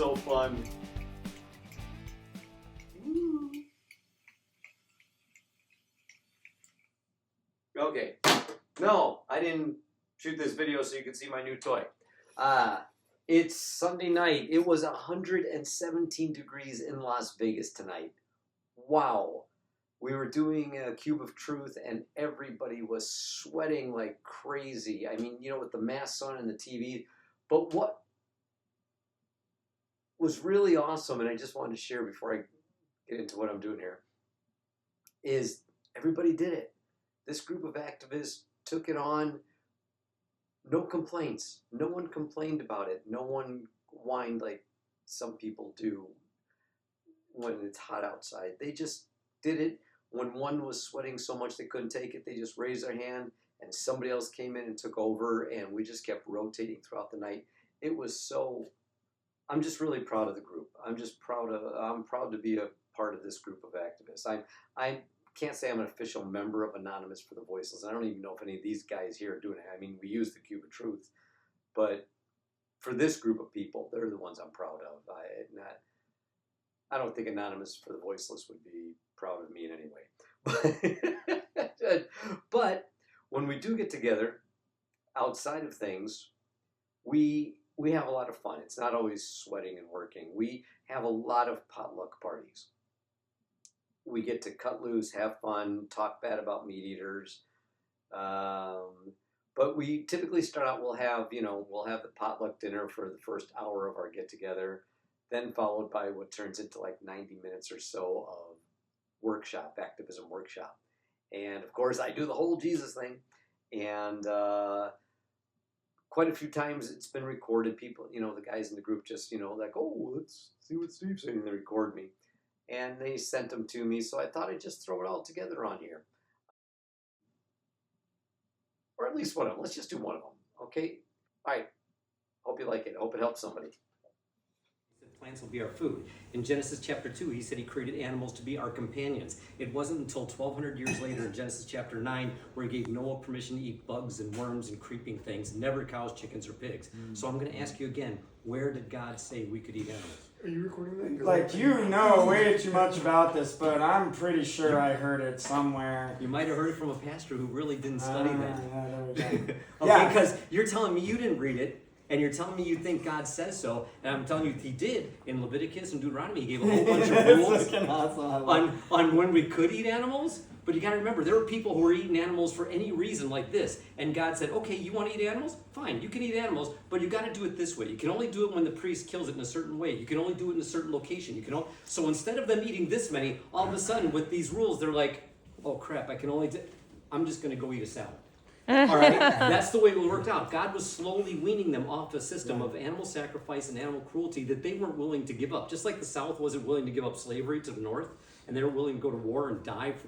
so fun. Okay. No, I didn't shoot this video so you could see my new toy. It's Sunday night. It was 117 degrees in Las Vegas tonight. Wow. We were doing a Cube of Truth and everybody was sweating like crazy. I mean, with the masks on and the TV. But what was really awesome, and I just wanted to share before I get into what I'm doing here, is everybody did it. This group of activists took it on. No complaints. No one complained about it. No one whined like some people do when it's hot outside. They just did it. When one was sweating so much they couldn't take it, they just raised their hand and somebody else came in and took over, and we just kept rotating throughout the night. It was so... I'm just really proud of the group. I'm proud to be a part of this group of activists. I can't say I'm an official member of Anonymous for the Voiceless. I don't even know if any of these guys here are doing it. I mean, we use the Cube of Truth, but for this group of people, they're the ones I'm proud of. I don't think Anonymous for the Voiceless would be proud of me in any way. But when we do get together outside of things, we have a lot of fun. It's not always sweating and working. We have a lot of potluck parties. We get to cut loose, have fun, talk bad about meat eaters. But we typically start out, we'll have the potluck dinner for the first hour of our get together, then followed by what turns into like 90 minutes or so of workshop, activism workshop. And of course I do the whole Jesus thing. And quite a few times it's been recorded. People, the guys in the group just, like, oh, let's see what Steve's saying. And they record me. And they sent them to me, so I thought I'd just throw it all together on here. Or at least one of them. Let's just do one of them, okay? All right. Hope you like it. Hope it helps somebody. He said plants will be our food. In Genesis chapter 2, he said he created animals to be our companions. It wasn't until 1,200 years later in Genesis chapter 9 where he gave Noah permission to eat bugs and worms and creeping things, never cows, chickens, or pigs. So I'm going to ask you again, where did God say we could eat animals? Are you recording that? Like, you know way too much about this, but I'm pretty sure I heard it somewhere. You might have heard it from a pastor who really didn't study that. Yeah, there we go. Okay, because you're telling me you didn't read it, and you're telling me you think God says so, and I'm telling you he did. In Leviticus and Deuteronomy, he gave a whole bunch of rules on when we could eat animals. But you got to remember, there were people who were eating animals for any reason like this. And God said, okay, you want to eat animals? Fine, you can eat animals, but you got to do it this way. You can only do it when the priest kills it in a certain way. You can only do it in a certain location. So instead of them eating this many, all of a sudden with these rules, they're like, oh crap, I'm just going to go eat a salad. All right, that's the way it worked out. God was slowly weaning them off a system of animal sacrifice and animal cruelty that they weren't willing to give up. Just like the South wasn't willing to give up slavery to the North, and they were willing to go to war and die for,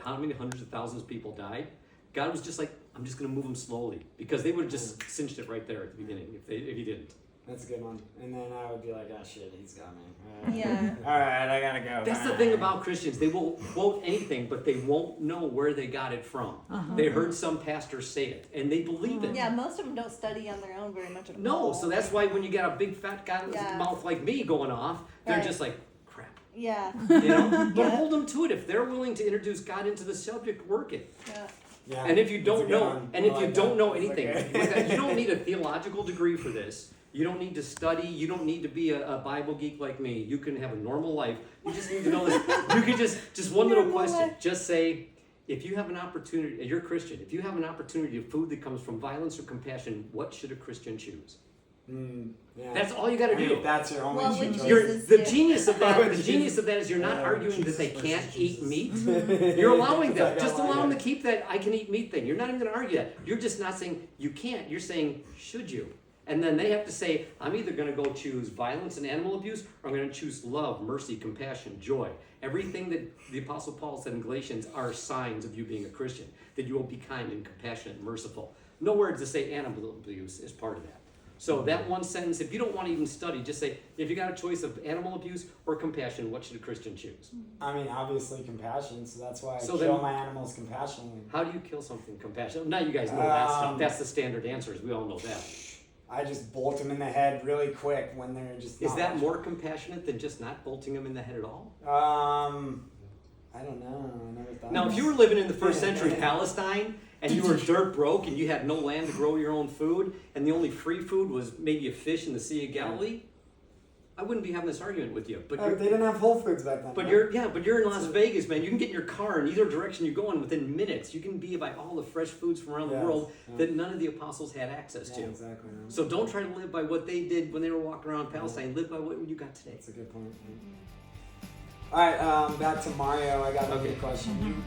how many hundreds of thousands of people died? God was just like, I'm just going to move them slowly, because they would have just cinched it right there at the beginning if he didn't. That's a good one. And then I would be like, oh shit, he's got me. Yeah. All right, I gotta go. That's the thing about Christians. They will quote anything, but they won't know where they got it from. They heard some pastor say it, and they believe it. Yeah, most of them don't study on their own very much at all. No, so that's why when you got a big fat guy with a mouth like me going off, they're just like, crap. Yeah. But hold them to it. If they're willing to introduce God into the subject, work it. Yeah. And if you don't know, anything, okay. you don't need a theological degree for this. You don't need to study. You don't need to be a Bible geek like me. You can have a normal life. You just need to know this. You can just one little question. Just say, if you have an opportunity, you're a Christian, if you have an opportunity of food that comes from violence or compassion, what should a Christian choose? Yeah. That's all you got to do. That's your only The genius of that is you're not arguing that they can't eat meat. You're allowing them. Just allow them to keep that I can eat meat thing. You're not even going to argue that. You're just not saying you can't. You're saying, should you? And then they have to say, I'm either going to go choose violence and animal abuse, or I'm going to choose love, mercy, compassion, joy. Everything that the Apostle Paul said in Galatians are signs of you being a Christian, that you will be kind and compassionate and merciful. Nowhere to say animal abuse is part of that. So that one sentence, if you don't want to even study, just say, if you got a choice of animal abuse or compassion, what should a Christian choose? I mean, obviously compassion, so that's why I kill my animals compassionately. How do you kill something compassionate? Now you guys know that stuff. That's the standard answer, we all know that. I just bolt them in the head really quick when they're just. Is that more compassionate than just not bolting them in the head at all? I don't know. I never thought. Now, if you were living in the first century Palestine and you were dirt broke and you had no land to grow your own food and the only free food was maybe a fish in the Sea of Galilee, I wouldn't be having this argument with you. But they didn't have Whole Foods back then. But you're in Las Vegas, man. You can get in your car in either direction you're going within minutes. You can be by all the fresh foods from around the world that none of the apostles had access to. Exactly. Yeah. So don't try to live by what they did when they were walking around Palestine. Live by what you got today. That's a good point. All right, back to Mario. I got another question.